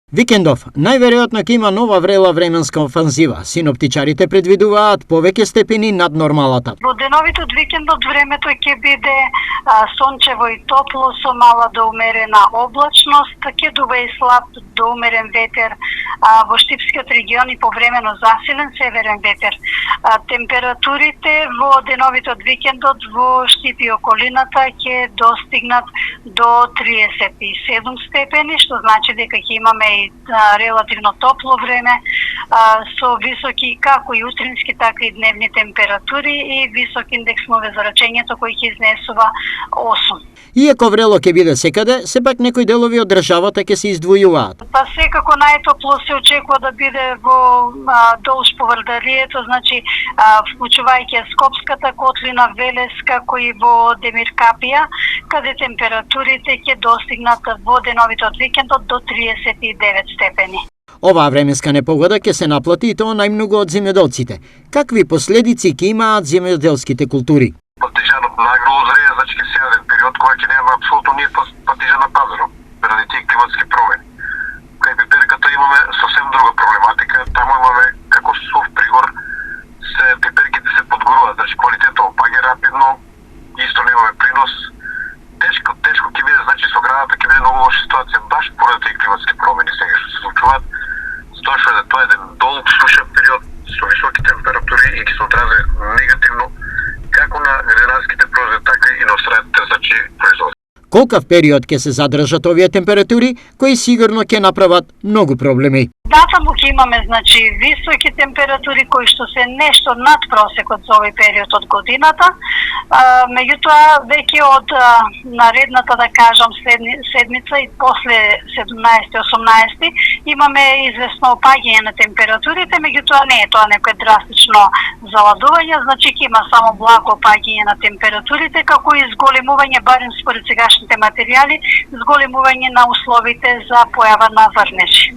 Викендов најверојатно ќе има нова врела временска офанзива. Синоптичарите предвидуваат повеќе степени над нормалата. Во деновите од викендот времето ќе биде сончево и топло со мала до умерена облачност, ќе дува и слаб до умерен ветер во Штипскиот регион и повремено засилен северен ветер. Температурите во деновите од викендот во Штип и околината ќе достигнат до 37 степени, што значи дека ќе имаме и релативно топло време со високи како и утрински така и дневни температури и висок индекс на обеззрачењето кој ќе изнесува 8. Иако врело ќе биде секаде, сепак некои делови од државата ќе се издвојуваат. Па секако најтопло се очекува да биде во долж Поврдарието, значи вклучувајќи Скопската котлина, Велес, како и во Демиркапија, каде температурите ќе достигнат во деновите од викендот до 39 степени. Оваа временска непогода ќе се наплати и тоа најмногу од земјоделците. Какви последици ќе имаат земјоделските култури? Патижанот најгрозо зрее, значи ќе се јаде период кој ќе нема апсолутно никаква патижан на пазарот, заради тие климатски промени. Кај пиперката имаме сосем друга проблематика, таму имаме како сув пригор, пиперките се подгоруваат, значи квалитетот опаѓа рапидно, исто немаме принос. Тешко ќе биде, значи со градата ќе биде многу лоша ситуација баш поради тие климатски промени сега што се случуваат. Затоа што тоа е еден долг сушен период со високи температури и ќе се одрази негативно како на градинарските производи, така и на средните, значи, производи. Колкав период ќе се задржат овие температури, кои сигурно ќе направат многу проблеми? Да, таму ќе имаме, значи, високи температури кои што се нешто над просекот за овој период од годината. Меѓутоа, веќе од наредната, да кажам, седмица и после 17-18 имаме известно опаѓање на температурите, меѓутоа не е тоа некој драстично заладување, значи ќе има само благо опаѓање на температурите, како и зголемување, барем според сегашните материјали, зголемување на условите за појава на врнежи.